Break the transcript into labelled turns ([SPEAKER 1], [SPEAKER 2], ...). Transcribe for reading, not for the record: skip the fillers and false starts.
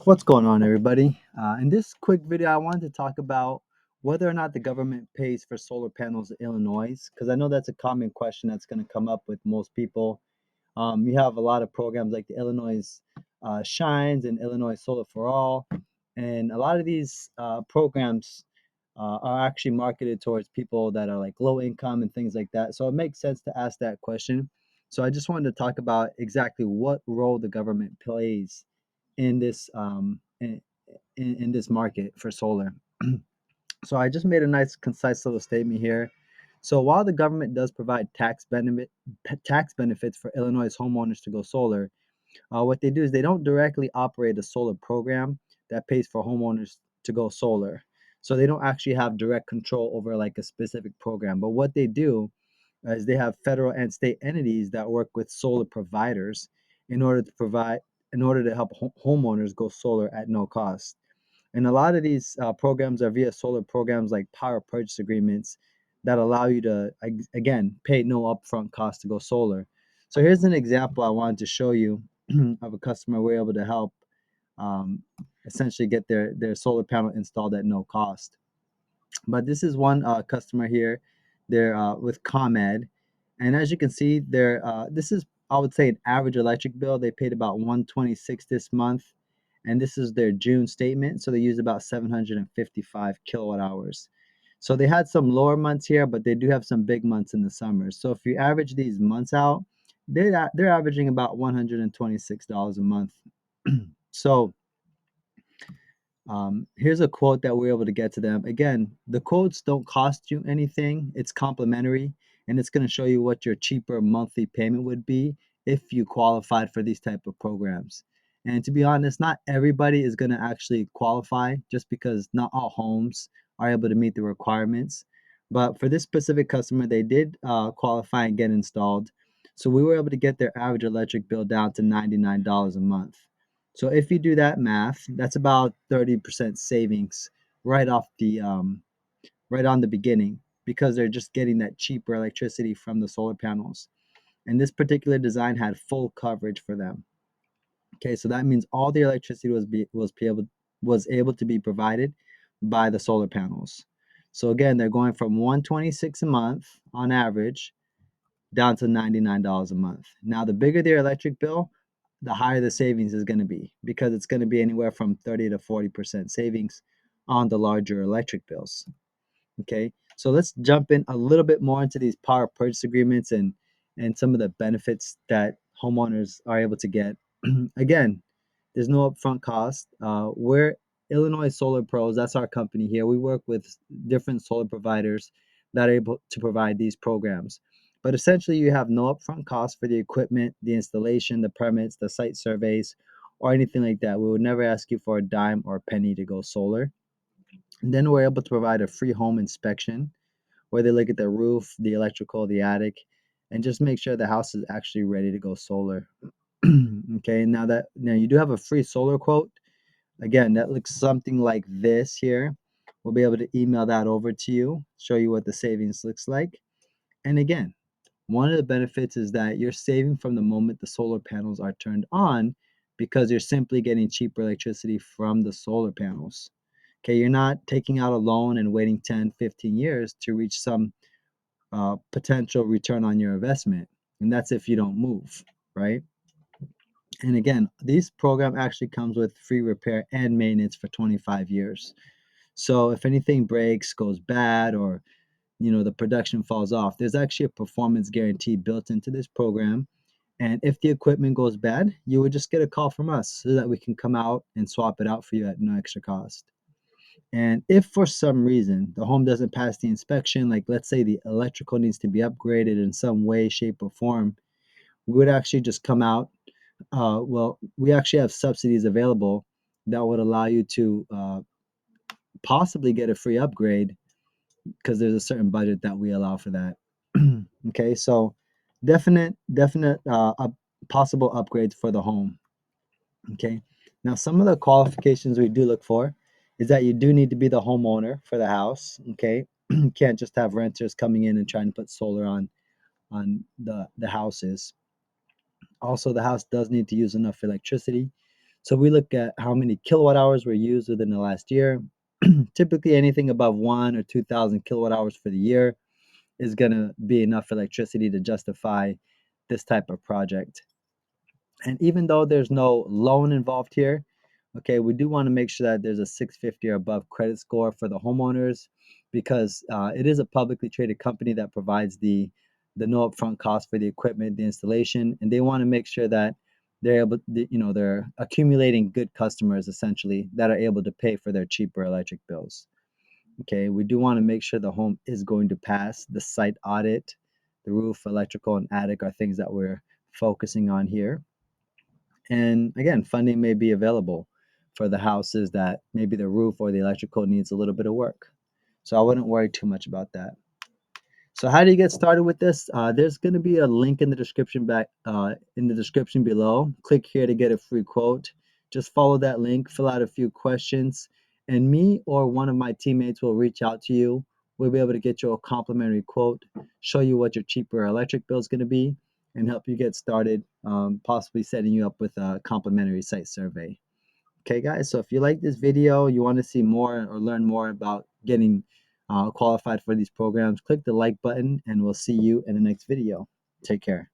[SPEAKER 1] What's going on, everybody? In this quick video, I wanted to talk about whether or not the government pays for solar panels in Illinois, because I know that's a common question that's going to come up with most people. You have a lot of programs like the Illinois Shines and Illinois Solar for All, and a lot of these programs are actually marketed towards people that are like low income and things like that. So it makes sense to ask that question. So I just wanted to talk about exactly what role the government plays in this in this market for solar. So I just made a nice concise little statement here. So while the government does provide tax benefits for Illinois homeowners to go solar, what they do is they don't directly operate a solar program that pays for homeowners to go solar. So they don't actually have direct control over like a specific program. But what they do is they have federal and state entities that work with solar providers in order to provide in order to help homeowners go solar at no cost. And a lot of these programs are via solar programs like power purchase agreements that allow you to, again, pay no upfront cost to go solar. So here's an example I wanted to show you of a customer we're able to help um, essentially get their solar panel installed at no cost. But this is one customer here. They're with ComEd, and as you can see, this is, I would say, an average electric bill. They paid about 126 this month, and this is their June statement. So they use about 755 kilowatt hours. So they had some lower months here, but they do have some big months in the summer. So if you average these months out, they're averaging about $126 a month. So here's a quote that we're able to get to them. Again, the quotes don't cost you anything. It's complimentary, and it's going to show you what your cheaper monthly payment would be if you qualified for these type of programs. And to be honest, not everybody is going to actually qualify just because not all homes are able to meet the requirements. But for this specific customer, they did qualify and get installed. So we were able to get their average electric bill down to $99 a month. So if you do that math, that's about 30% savings right off right on the beginning because they're just getting that cheaper electricity from the solar panels. And this particular design had full coverage for them. Okay, so that means all the electricity was able to be provided by the solar panels. So again, they're going from 126 a month on average down to $99 a month. Now, the bigger their electric bill, the higher the savings is going to be because it's going to be anywhere from 30 to 40% savings on the larger electric bills. Okay, so let's jump in a little bit more into these power purchase agreements and some of the benefits that homeowners are able to get. Again, there's no upfront cost. We're Illinois Solar Pros. That's our company here. We work with different solar providers that are able to provide these programs. But essentially, you have no upfront cost for the equipment, the installation, the permits, the site surveys, or anything like that. We would never ask you for a dime or a penny to go solar. And then we're able to provide a free home inspection where they look at the roof, the electrical, the attic, and just make sure the house is actually ready to go solar. Okay, now you do have a free solar quote. Again, that looks something like this here. We'll be able to email that over to you, show you what the savings looks like. And again, one of the benefits is that you're saving from the moment the solar panels are turned on because you're simply getting cheaper electricity from the solar panels. Okay, you're not taking out a loan and waiting 10, 15 years to reach some potential return on your investment. And that's if you don't move, right? And again, this program actually comes with free repair and maintenance for 25 years. So if anything breaks, goes bad, or the production falls off, there's actually a performance guarantee built into this program. And if the equipment goes bad, you would just get a call from us so that we can come out and swap it out for you at no extra cost. And if for some reason the home doesn't pass the inspection, like let's say the electrical needs to be upgraded in some way, shape, or form, we would actually just come out. Well, we actually have subsidies available that would allow you to possibly get a free upgrade because there's a certain budget that we allow for that. Okay, so definite possible upgrades for the home. Okay, now some of the qualifications we do look for is that you do need to be the homeowner for the house. Okay, you can't just have renters coming in and trying to put solar on the houses. Also, the house does need to use enough electricity So we look at how many kilowatt hours were used within the last year. Typically, anything above 1 or 2,000 kilowatt hours for the year is going to be enough electricity to justify this type of project. And even though there's no loan involved here, okay, we do want to make sure that there's a 650 or above credit score for the homeowners, because it is a publicly traded company that provides the no upfront cost for the equipment, the installation, and they want to make sure that they're able, they're accumulating good customers essentially that are able to pay for their cheaper electric bills. Okay, we do want to make sure the home is going to pass the site audit. The roof, electrical, and attic are things that we're focusing on here. And again, funding may be available for the houses that maybe the roof or the electrical needs a little bit of work. So I wouldn't worry too much about that. So how do you get started with this? There's going to be a link in the description in the description below. Click here to get a free quote. Just follow that link, fill out a few questions, and me or one of my teammates will reach out to you. We'll be able to get you a complimentary quote, show you what your cheaper electric bill is going to be, and help you get started, possibly setting you up with a complimentary site survey. Okay, guys, so if you like this video, you want to see more or learn more about getting qualified for these programs, click the like button, and we'll see you in the next video. Take care.